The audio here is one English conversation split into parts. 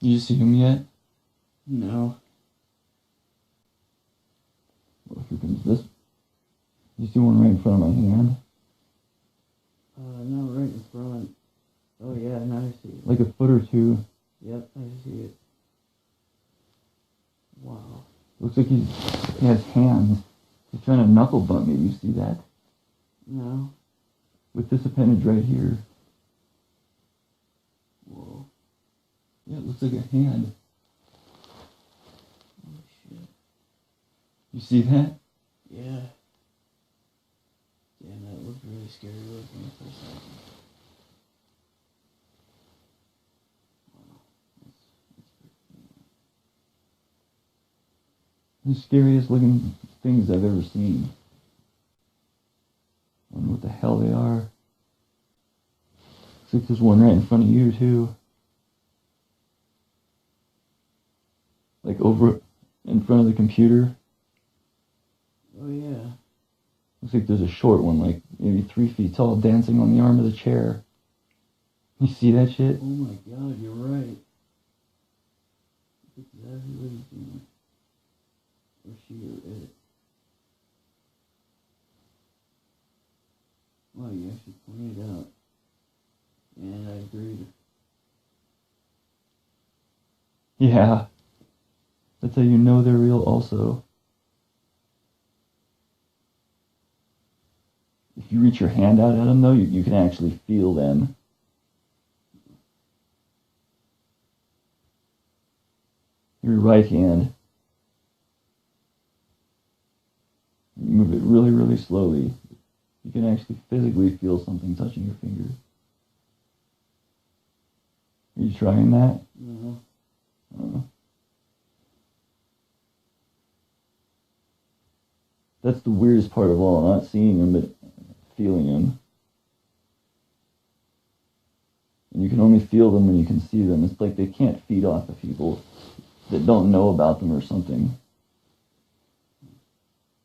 You see him yet? No. Well, here comes this. You see one right in front of my hand? No, right in front. Oh yeah, now I see it. Like a foot or two. Yep, I see it. Wow. Looks like he has hands. He's trying to knuckle bump me. You see that? No. With this appendage right here. Whoa. Yeah, it looks like a hand. Oh shit. You see that? Yeah. Damn, that looked really scary looking for a second. Wow. That's pretty cool. The scariest looking things I've ever seen. I wonder what the hell they are. Looks like there's one right in front of you too. Like over in front of the computer. Oh yeah. Looks like there's a short one, like maybe 3 feet tall, dancing on the arm of the chair. You see that shit? Oh my god, you're right. That's exactly what he's doing. Or she or it. Wow, you actually pointed it out. And I agreed. Yeah. That's how you know they're real also. If you reach your hand out at them though, you can actually feel them. Your right hand. You move it really, really slowly. You can actually physically feel something touching your finger. Are you trying that? No. That's the weirdest part of all, not seeing them, but feeling them. And you can only feel them when you can see them. It's like they can't feed off of people that don't know about them or something.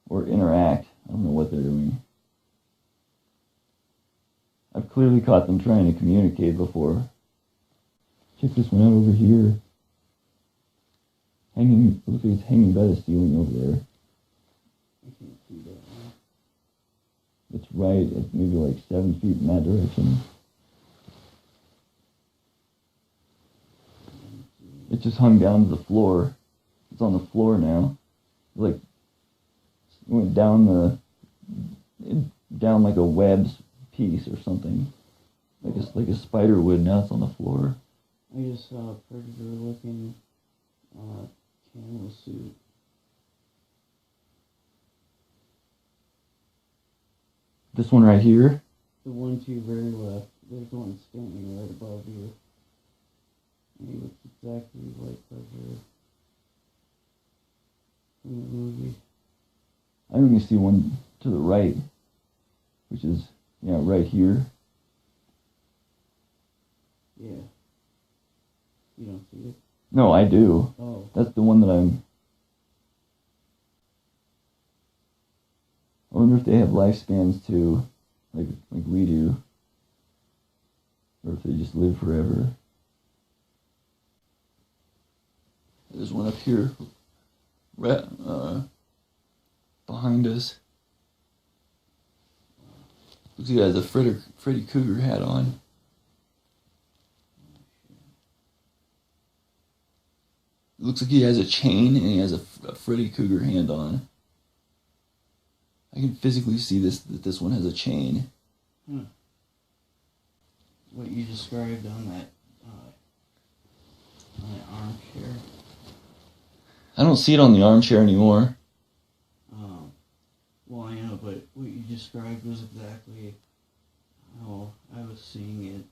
Or interact. I don't know what they're doing. I've clearly caught them trying to communicate before. Check this one out over here. Hanging, looks like it's hanging by the ceiling over there. I can't see that now. It's right at maybe like 7 feet in that direction. It just hung down to the floor. It's on the floor now. Like, it went down down like a web's piece or something. Like a spider would. Now it's on the floor. I just saw a predator-looking camo suit. This one right here. The one to your very left. There's one standing right above you. And he looks exactly like Predator from the movie. I only see one to the right, which is, yeah, right here. Yeah. You don't see it? No, I do. Oh. That's the one that I wonder if they have lifespans too, like we do. Or if they just live forever. There's one up here, right, behind us. Looks like he has a Freddy Krueger hat on. Looks like he has a chain and he has a Freddy Krueger hand on. I can physically see that this one has a chain. What you described on that armchair. I don't see it on the armchair anymore. Well, I know, but what you described was exactly how I was seeing it.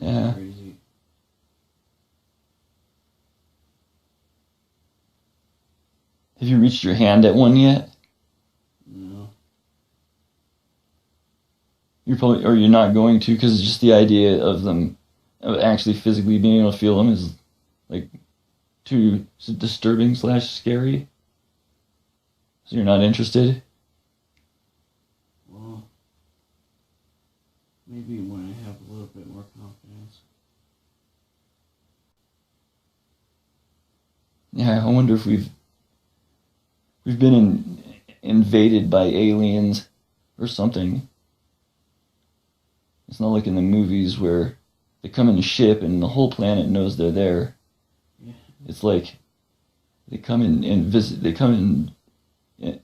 Yeah. Crazy. Have you reached your hand at one yet? No. You're not going to, because just the idea of them, of actually physically being able to feel them is like too disturbing / scary. So you're not interested? Well, maybe when I have a little bit more confidence. Yeah, I wonder if we've been invaded by aliens or something. It's not like in the movies where they come in a ship and the whole planet knows they're there. Yeah. It's like they come in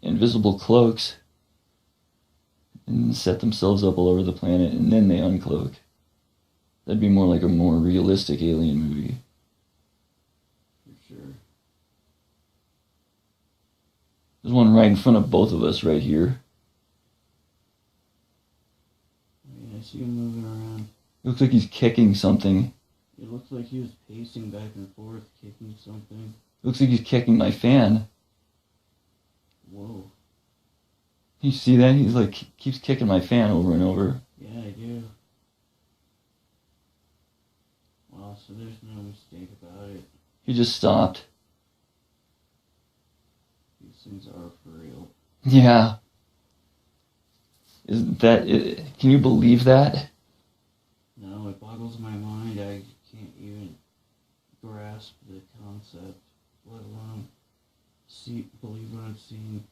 invisible cloaks and set themselves up all over the planet, and then they uncloak. That'd be more like a more realistic alien movie. For sure. There's one right in front of both of us right here. I see him moving around. It looks like he's kicking something. It looks like he was pacing back and forth, kicking something. It looks like he's kicking my fan. Whoa. You see that? He's like, keeps kicking my fan over and over. Yeah, I do. Wow, so there's no mistake about it. He just stopped. These things are for real. Yeah. Isn't that it? Can you believe that? No, it boggles my mind. I can't even grasp the concept, let alone believe what I'm seeing.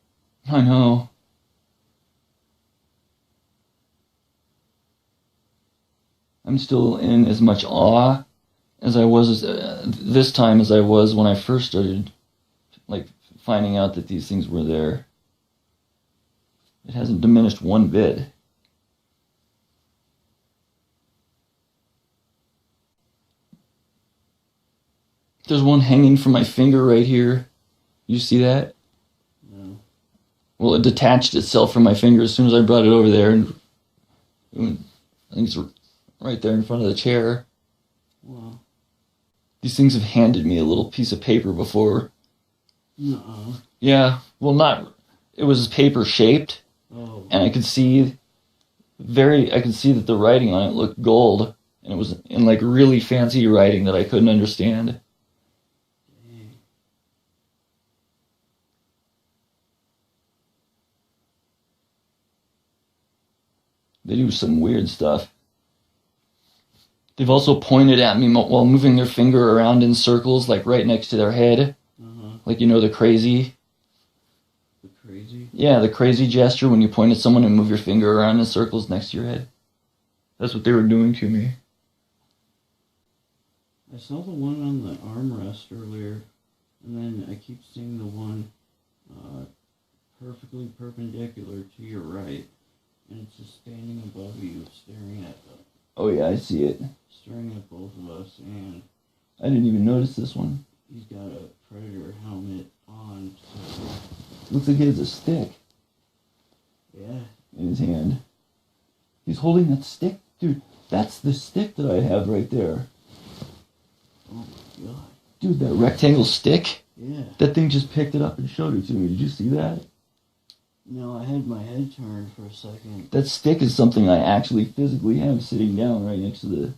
I know. I'm still in as much awe as I was this time as I was when I first started, like, finding out that these things were there. It hasn't diminished one bit. There's one hanging from my finger right here. You see that? No. Well, it detached itself from my finger as soon as I brought it over there, and I think it's right there in front of the chair. Wow. These things have handed me a little piece of paper before. Nuh-uh. Yeah, well, not. It was paper shaped, Oh. and I could see that the writing on it looked gold, and it was in like really fancy writing that I couldn't understand. Dang. They do some weird stuff. They've also pointed at me while moving their finger around in circles, like right next to their head. Uh-huh. Like, you know, the crazy. The crazy? Yeah, the crazy gesture when you point at someone and move your finger around in circles next to your head. That's what they were doing to me. I saw the one on the armrest earlier, and then I keep seeing the one perfectly perpendicular to your right, and it's just standing above you, staring at Oh yeah, I see it. both of us, and I didn't even notice this one. he's got a predator helmet on, so Looks like he has a stick yeah. in his hand. He's holding that stick? Dude, that's the stick that I have right there. Oh my god. Dude, that rectangle stick? Yeah. That thing just picked it up and showed it to me. Did you see that? No, I had my head turned for a second. That stick is something I actually physically have sitting down right next to the...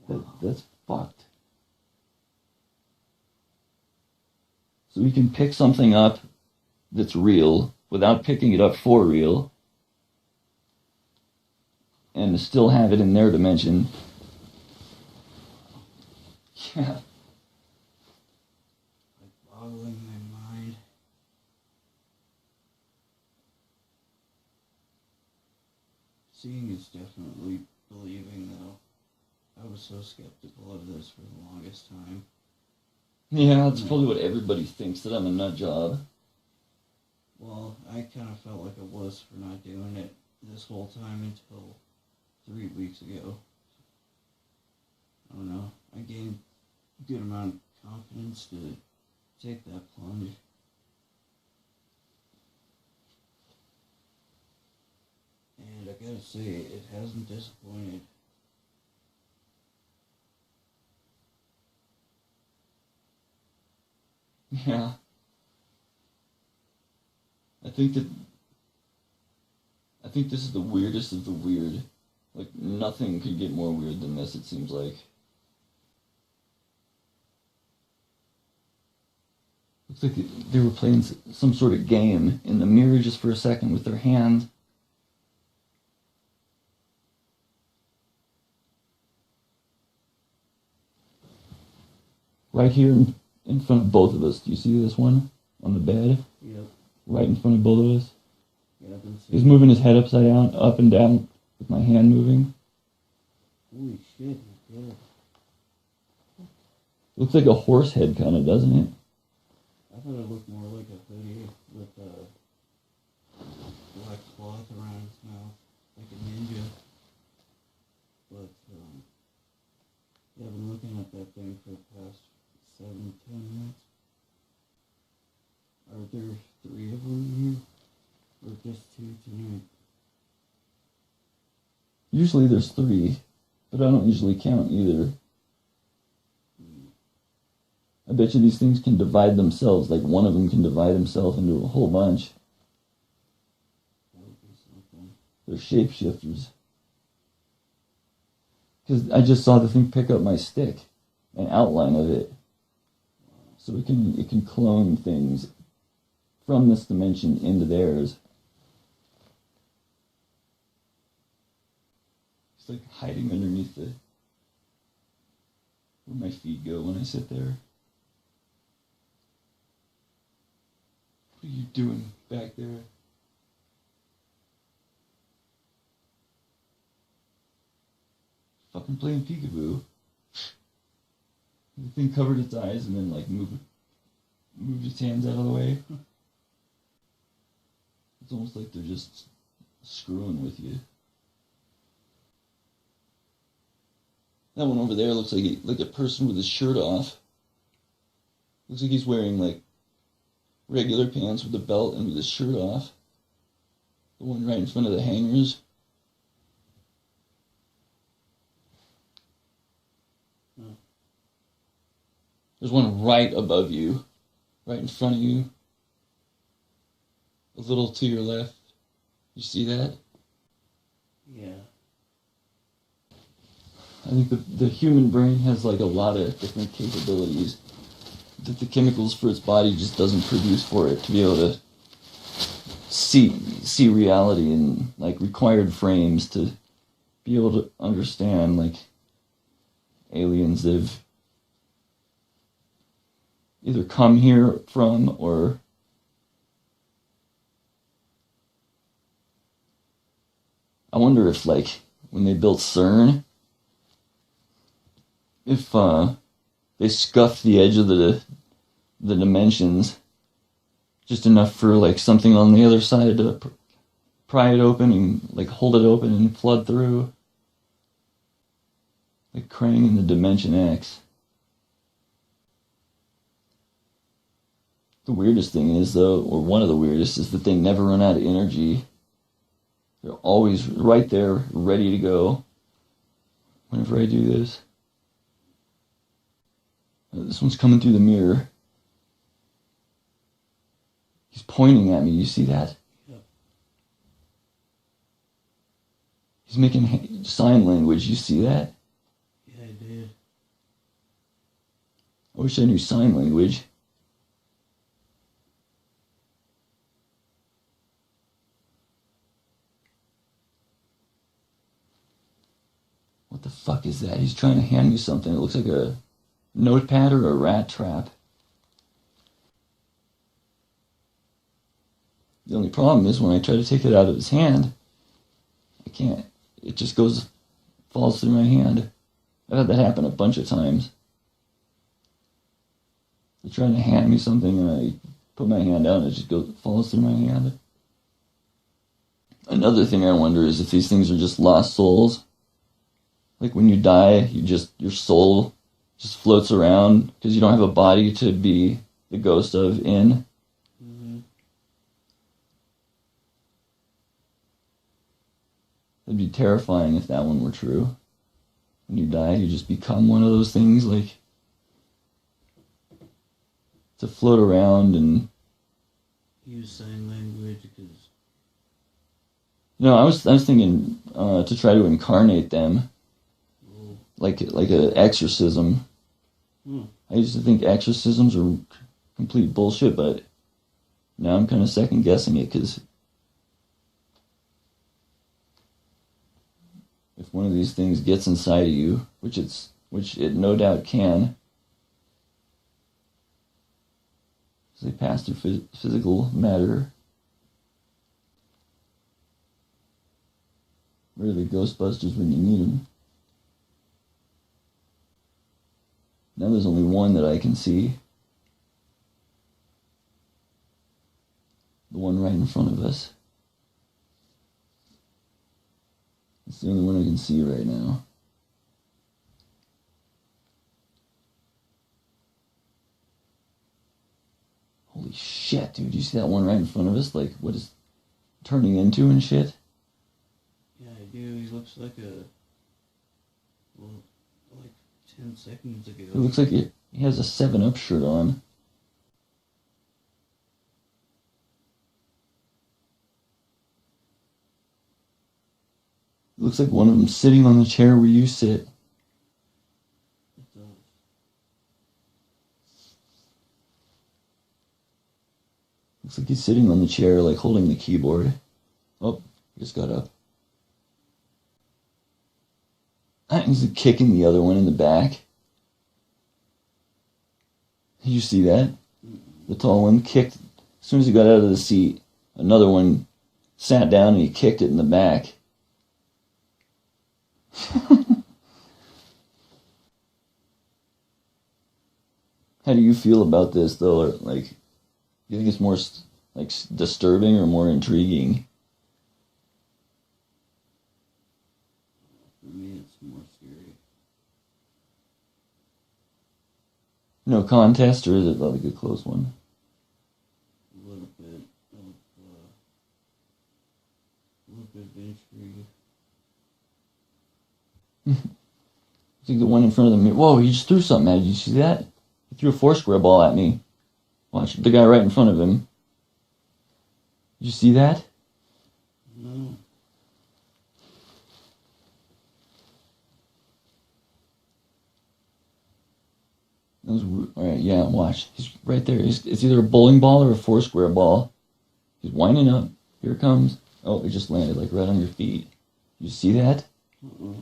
Wow. That's fucked. So we can pick something up that's real without picking it up for real and still have it in their dimension. Yeah. Like boggling my mind. Seeing is definitely believing, though. I was so skeptical of this for the longest time. Yeah, that's probably what everybody thinks, that I'm a nut job. Well, I kind of felt like I was for not doing it this whole time until 3 weeks ago. I don't know. I gained a good amount of confidence to take that plunge. And I gotta say, it hasn't disappointed. Yeah. I think this is the weirdest of the weird. Like, nothing could get more weird than this, it seems like. Looks like they were playing some sort of game in the mirror just for a second with their hands. Right here in front of both of us. Do you see this one on the bed? Yep. Right in front of both of us. Yeah, I've been seeing. He's moving his head upside down, up and down, with my hand moving. Holy shit, he's dead. Looks like a horse head, kind of, doesn't it? I thought it looked more like a hoodie with a black cloth around his mouth, like a ninja. But, yeah, I've been looking at that thing for the past 7-10 minutes. Are there 3 of them here? Or just 2 tonight? Usually there's 3, but I don't usually count either. I bet you these things can divide themselves, like one of them can divide himself into a whole bunch. That would be something. They're shapeshifters. Because I just saw the thing pick up my stick, an outline of it. So it can clone things from this dimension into theirs. It's like hiding underneath where my feet go when I sit there. What are you doing back there? Fucking playing peekaboo. The thing covered its eyes and then like moved its hands out of the way. It's almost like they're just screwing with you. That one over there looks like a person with his shirt off. Looks like he's wearing like regular pants with a belt and with his shirt off. The one right in front of the hangers. There's one right above you, right in front of you, a little to your left. You see that? Yeah. I think the human brain has like a lot of different capabilities that the chemicals for its body just doesn't produce for it to be able to see reality in like required frames to be able to understand like aliens that have either come here from or I wonder if like when they built CERN, if they scuffed the edge of the dimensions just enough for like something on the other side to pry it open and like hold it open and flood through, like Krang in the Dimension X. The weirdest thing is, though, or one of the weirdest, is that they never run out of energy. They're always right there, ready to go. Whenever I do this. This one's coming through the mirror. He's pointing at me. You see that? Yep. He's making sign language. You see that? Yeah, I did. I wish I knew sign language. What the fuck is that? He's trying to hand me something. It looks like a notepad or a rat trap. The only problem is when I try to take it out of his hand, I can't. It just falls through my hand. I've had that happen a bunch of times. They're trying to hand me something and I put my hand out and it just falls through my hand. Another thing I wonder is if these things are just lost souls. Like when you die, your soul just floats around because you don't have a body to be the ghost of in. Mm-hmm. It'd be terrifying if that one were true. When you die, you just become one of those things, like to float around and Use sign language because. No, I was thinking to try to incarnate them, like an exorcism. I used to think exorcisms are complete bullshit, but now I'm kind of second guessing it because if one of these things gets inside of you, which it no doubt can, Because they pass through physical matter. Where are the Ghostbusters when you need them? Now there's only one that I can see. The one right in front of us. It's the only one I can see right now. Holy shit, dude. You see that one right in front of us? Like, what is turning into and shit? Yeah, I do. He looks like well, like 10 seconds ago. It looks like he has a 7-Up shirt on. It looks like one of them sitting on the chair where you sit. It does. Looks like he's sitting on the chair, like holding the keyboard. Oh, he just got up. He's kicking the other one in the back. Did you see that? The tall one kicked, as soon as he got out of the seat, another one sat down and he kicked it in the back. How do you feel about this, though? Or, like, do you think it's more like disturbing or more intriguing? For me, it's more scary. No contest, or is it like a close one? A little bit of intrigue. I think the one in front of the mirror. Whoa, he just threw something at you. Did you see that? He threw a Foursquare ball at me. Watch, the guy right in front of him. Did you see that? No. Alright, yeah, watch. He's right there. It's either a bowling ball or a Foursquare ball. He's winding up. Here it comes. Oh, it just landed like right on your feet. You see that? Uh-uh.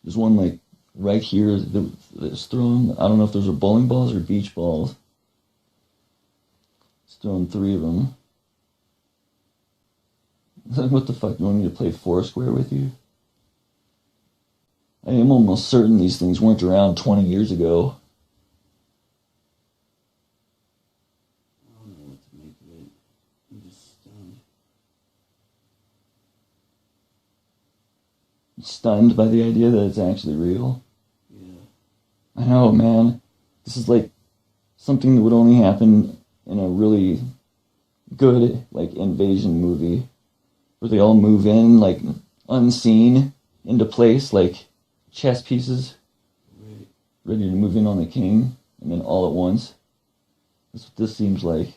There's one like right here that's thrown. I don't know if those are bowling balls or beach balls. It's throwing 3 of them. What the fuck? You want me to play Foursquare with you? I am almost certain these things weren't around 20 years ago. I don't know what to make of it. I'm just stunned. Stunned by the idea that it's actually real. Yeah. I know, man. This is like something that would only happen in a really good, like, invasion movie. Where they all move in, like, unseen into place, like chess pieces. Right. Ready to move in on the king, and then all at once. That's what this seems like.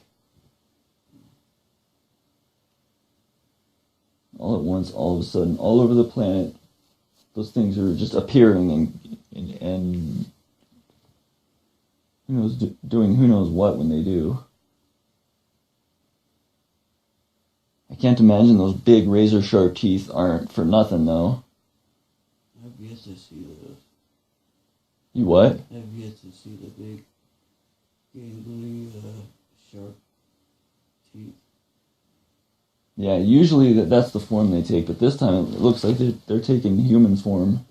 All at once, all of a sudden, all over the planet, those things are just appearing and who knows, doing who knows what when they do. I can't imagine those big razor-sharp teeth aren't for nothing, though. I've yet to see those. You what? I've yet to see the big, gangly, sharp teeth. Yeah, usually that's the form they take, but this time it looks like they're taking human form.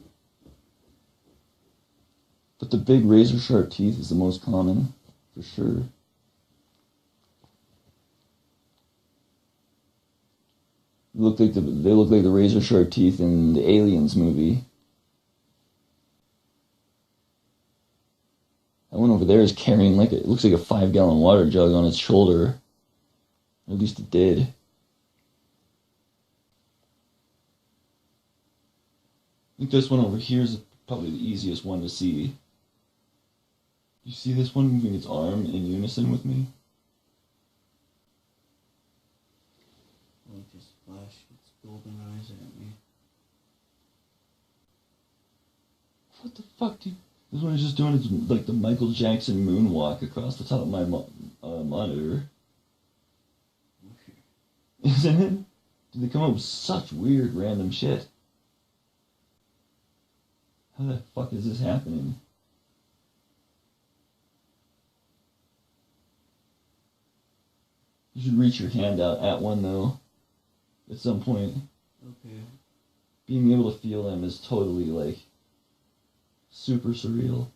But the big razor-sharp teeth is the most common, for sure. They look like the razor-sharp teeth in the Aliens movie. That one over there is carrying it looks like a 5-gallon water jug on its shoulder. Or at least it did. I think this one over here is probably the easiest one to see. You see this one moving its arm in unison with me? Like just flash its golden eyes at me. What the fuck, dude? This one is just doing its, like, the Michael Jackson moonwalk across the top of my monitor. Isn't it? Dude, they come up with such weird random shit. How the fuck is this happening? You should reach your hand out at one though. At some point. Okay. Being able to feel them is totally like super surreal.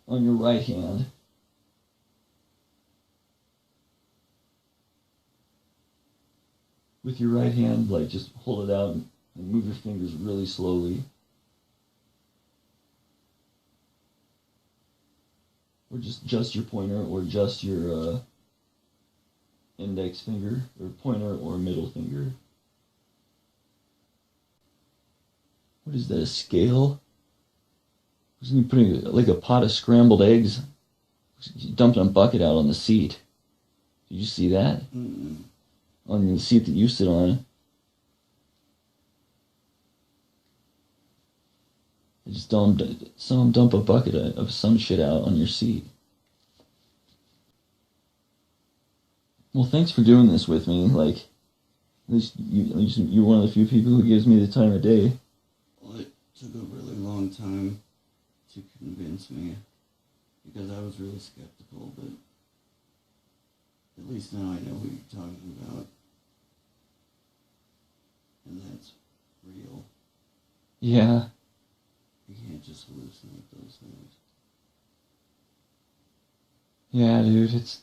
On your right hand. With your right hand, like just hold it out and move your fingers really slowly. Or just your pointer, or just your index finger, or pointer, or middle finger. What is that, a scale? Wasn't he putting like a pot of scrambled eggs? He dumped a bucket out on the seat. Did you see that? Mm-mm. On the seat that you sit on. I just saw him dump a bucket of some shit out on your seat. Well, thanks for doing this with me. Like, at least you're one of the few people who gives me the time of day. Well, it took a really long time to convince me, because I was really skeptical, but at least now I know what you're talking about. And that's real. Yeah. You can't just hallucinate those things. Yeah, dude, it's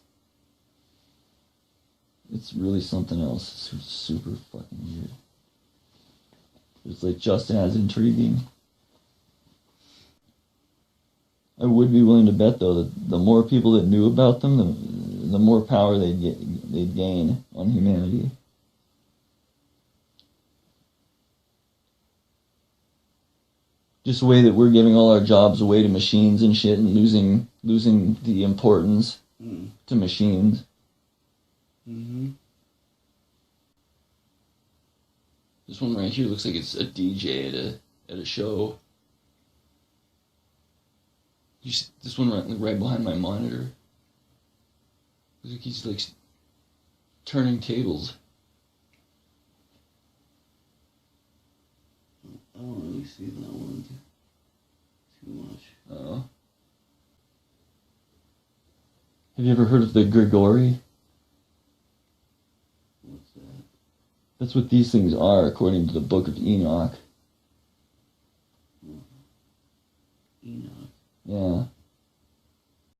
really something else. It's super fucking weird. It's like just as intriguing. I would be willing to bet though that the more people that knew about them, the more power they'd gain on humanity. Just the way that we're giving all our jobs away to machines and shit, and losing the importance to machines. Mm-hmm. This one right here looks like it's a DJ at a show. This one right behind my monitor. Looks like he's like turning tables. I don't really see that one too much. Oh. Have you ever heard of the Grigori? What's that? That's what these things are, according to the Book of Enoch. Enoch. Yeah.